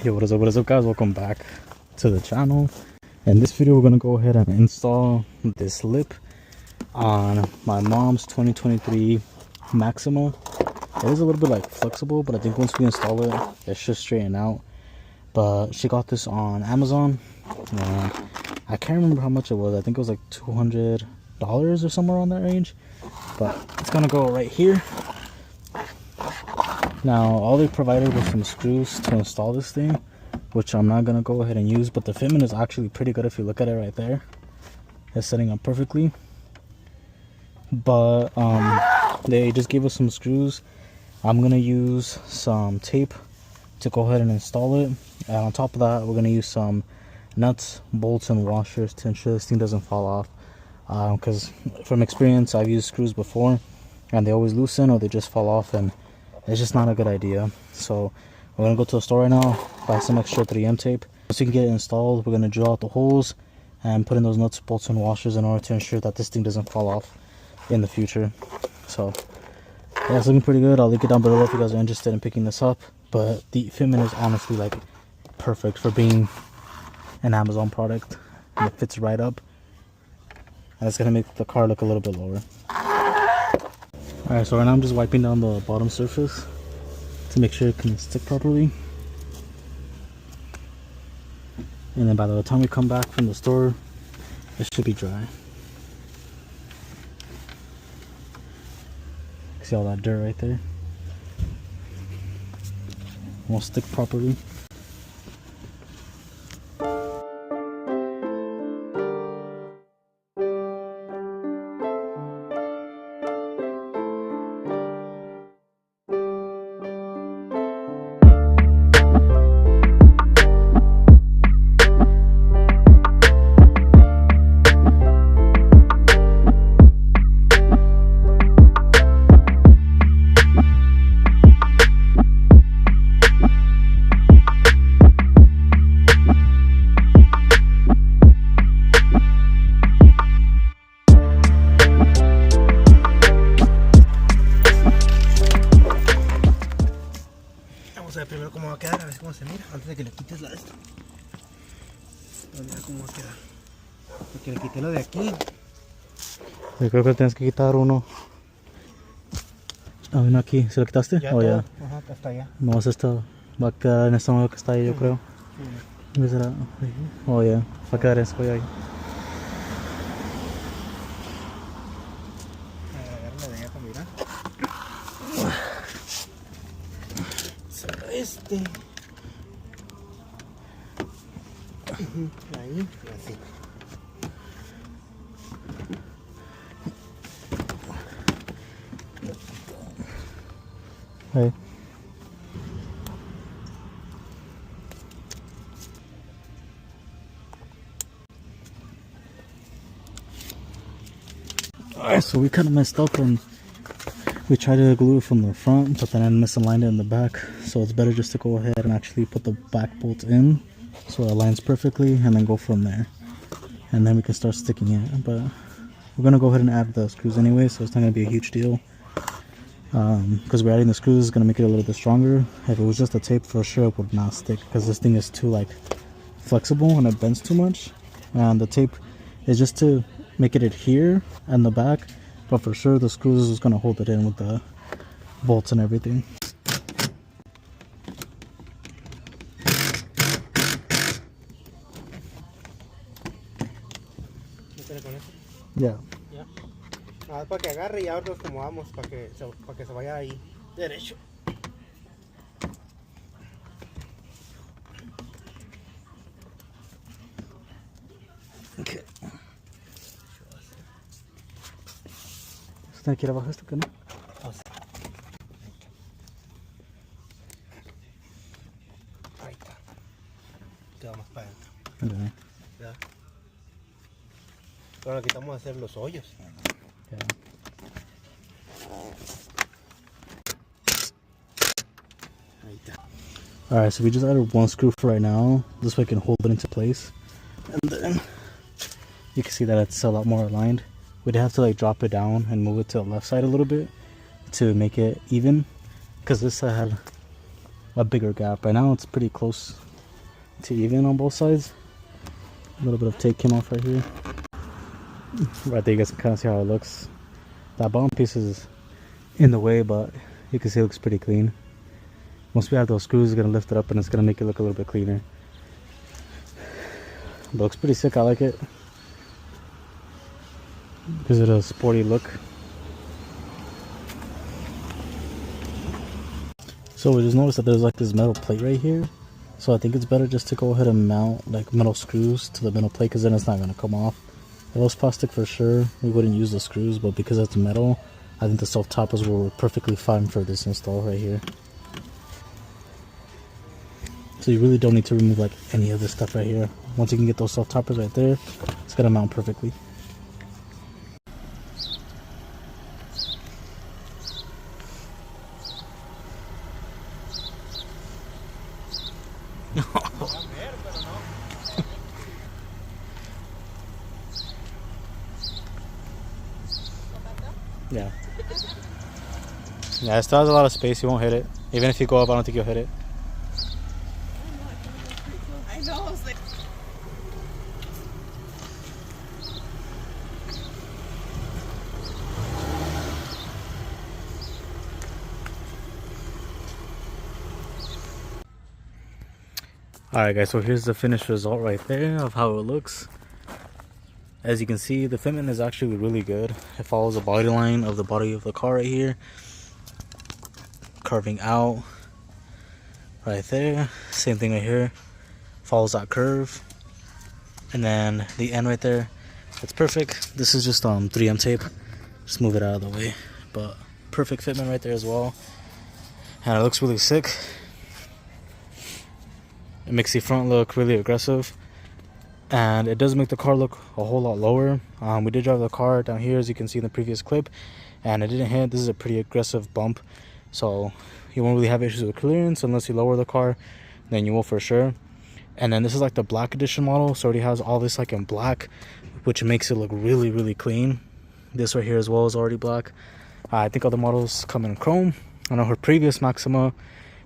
Yo, what is up guys, welcome back to the channel. In this video we're gonna go ahead and install this lip on my mom's 2023 Maxima. It is a little bit like flexible, but I think once we install it, it should straighten out. But she got this on Amazon and I can't remember how much it was. I think it was like $200 or somewhere around that range, but it's gonna go right here. Now all they provided was some screws to install this thing, which I'm not gonna go ahead and use, but the fitment is actually pretty good. If you look at it right there, it's setting up perfectly. But they just gave us some screws. I'm gonna use some tape to go ahead and install it, and on top of that we're gonna use some nuts, bolts, and washers to ensure this thing doesn't fall off, because from experience I've used screws before and they always loosen or they just fall off, and it's just not a good idea. So we're gonna go to the store right now, buy some extra 3M tape. Once we can get it installed, we're gonna drill out the holes and put in those nuts, bolts, and washers in order to ensure that this thing doesn't fall off in the future. So yeah, it's looking pretty good. I'll link it down below if you guys are interested in picking this up. But the fitment is honestly like perfect for being an Amazon product, and it fits right up, and it's gonna make the car look a little bit lower. Alright, so right now I'm just wiping down the bottom surface to make sure it can stick properly. And then by the time we come back from the store, it should be dry. See all that dirt right there? It won't stick properly. Vamos a ver primero cómo va a quedar, a ver cómo se mira, antes de que le quites la de esto. Vamos a ver cómo va a quedar. Porque le quité lo de aquí. Yo creo que tienes que quitar uno. Ah, uno aquí. ¿Se lo quitaste? Ya, Oh, ya. Ajá, hasta allá. No, esta va a quedar en este modo que está ahí, yo creo. Sí. Oh, ya. Va a quedar eso ahí. Agarra de allá para mirar. Este. Ahí, y así. Ahí. Alright, so we kind of messed up and we tried to glue it from the front, but then I misaligned it in the back. So it's better just to go ahead and actually put the back bolt in so it aligns perfectly, and then go from there. And then we can start sticking it. But we're going to go ahead and add the screws anyway, so it's not going to be a huge deal. Because we're adding the screws is going to make it a little bit stronger. If it was just the tape, for sure it would not stick, because this thing is too like flexible and it bends too much. And the tape is just to make it adhere in the back, but for sure the screws is going to hold it in with the bolts and everything. Yeah. Ya. Nada, para que agarre y ahora nos acomodamos para que se vaya ahí derecho. Okay. ¿Está aquí abajo esto que no? Ahí está. Queda más para adentro. Okay. Ya. Ahora quitamos a hacer los hoyos. Yeah. Ahí está. Alright, so we just added one screw for right now. This way I can hold it into place. And then you can see that it's a lot more aligned. We'd have to like drop it down and move it to the left side a little bit to make it even, because this had a bigger gap. Right now it's pretty close to even on both sides. A little bit of tape came off right here. Right there, you guys can kind of see how it looks. That bottom piece is in the way, but you can see it looks pretty clean. Once we have those screws, it's gonna lift it up and it's gonna make it look a little bit cleaner. But it looks pretty sick. I like it. Gives it a sporty look. So we just noticed that there's like this metal plate right here. So I think it's better just to go ahead and mount like metal screws to the metal plate, because then it's not gonna come off. If it was plastic for sure, we wouldn't use the screws, but because it's metal, I think the self toppers were perfectly fine for this install right here. So you really don't need to remove like any of this stuff right here. Once you can get those self toppers right there, it's gonna mount perfectly. Yeah. Yeah, it still has a lot of space. You won't hit it. Even if you go up, I don't think you'll hit it. I know. I was like. Alright guys, so here's the finished result right there of how it looks. As you can see, the fitment is actually really good. It follows the body line of the body of the car right here. Curving out right there. Same thing right here. Follows that curve. And then the end right there, it's perfect. This is just 3M tape. Just move it out of the way. But perfect fitment right there as well. And it looks really sick. It makes the front look really aggressive. And it does make the car look a whole lot lower. We did drive the car down here, as you can see in the previous clip, and it didn't hit. This is a pretty aggressive bump, so you won't really have issues with clearance unless you lower the car. Then you will for sure. And then this is like the black edition model, so it already has all this like in black, which makes it look really, really clean. This right here as well is already black. I think other models come in chrome. I know her previous Maxima,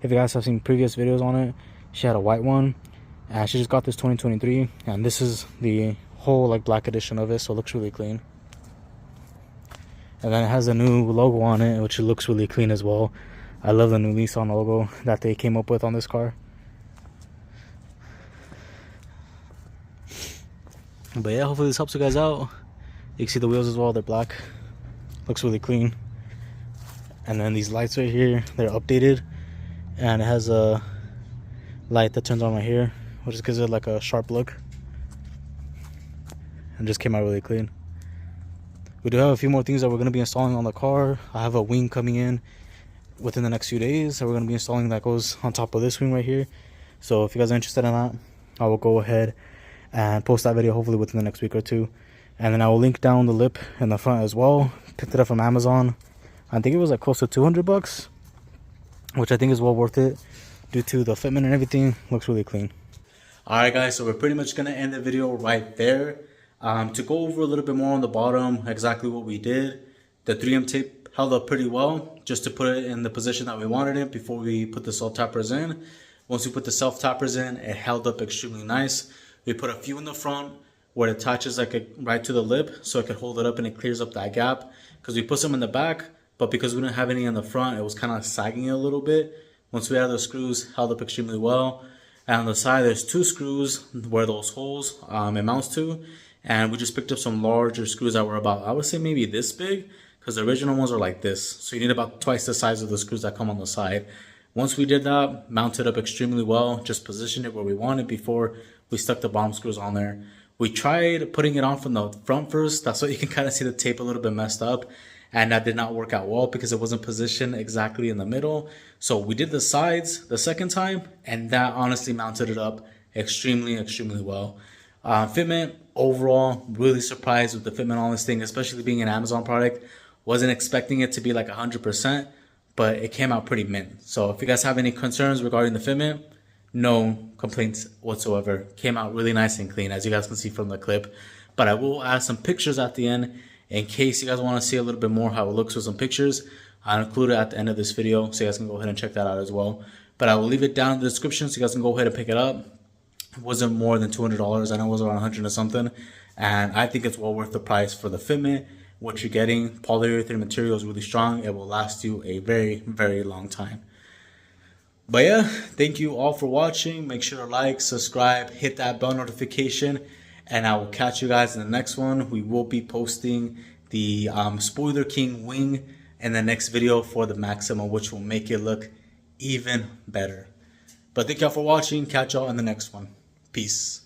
if you guys have seen previous videos on it, she had a white one. And she just got this 2023, and this is the whole like black edition of it, so it looks really clean. And then it has a new logo on it, which looks really clean as well. I love the new Nissan logo that they came up with on this car. But yeah, hopefully this helps you guys out. You can see the wheels as well, they're black. Looks really clean. And then these lights right here, they're updated, and it has a light that turns on right here, which gives it like a sharp look, and just came out really clean. We do have a few more things that we're going to be installing on the car. I have a wing coming in within the next few days that we're going to be installing that goes on top of this wing right here. So if you guys are interested in that, I will go ahead and post that video hopefully within the next week or two. And then I will link down the lip in the front as well. Picked it up from Amazon. I think it was like close to 200 bucks, which I think is well worth it due to the fitment and everything. Looks really clean. Alright guys, so we're pretty much going to end the video right there. To go over a little bit more on the bottom, exactly what we did. The 3M tape held up pretty well, just to put it in the position that we wanted it before we put the self tappers in. Once we put the self tappers in, it held up extremely nice. We put a few in the front where it attaches like right to the lip, so it could hold it up and it clears up that gap. Because we put some in the back, but because we didn't have any in the front, it was kind of sagging a little bit. Once we had those screws, held up extremely well. And on the side, there's 2 screws where those holes it mounts to. And we just picked up some larger screws that were about, I would say maybe this big, because the original ones are like this. So you need about twice the size of the screws that come on the side. Once we did that, mounted up extremely well, just positioned it where we wanted before we stuck the bottom screws on there. We tried putting it on from the front first. That's why you can kind of see the tape a little bit messed up. And that did not work out well because it wasn't positioned exactly in the middle. So we did the sides the second time, and that honestly mounted it up extremely, extremely well. Fitment, overall, really surprised with the fitment on this thing, especially being an Amazon product. Wasn't expecting it to be like 100%, but it came out pretty mint. So if you guys have any concerns regarding the fitment, no complaints whatsoever. Came out really nice and clean, as you guys can see from the clip. But I will add some pictures at the end in case you guys want to see a little bit more how it looks with some pictures. I'll include it at the end of this video, so you guys can go ahead and check that out as well. But I will leave it down in the description so you guys can go ahead and pick it up. It wasn't more than $200. I know it was around 100 or something. And I think it's well worth the price for the fitment. What you're getting, polyurethane material is really strong. It will last you a very, very long time. But yeah, thank you all for watching. Make sure to like, subscribe, hit that bell notification, and I will catch you guys in the next one. We will be posting the Spoiler King wing in the next video for the Maxima, which will make it look even better. But thank y'all for watching. Catch y'all in the next one. Peace.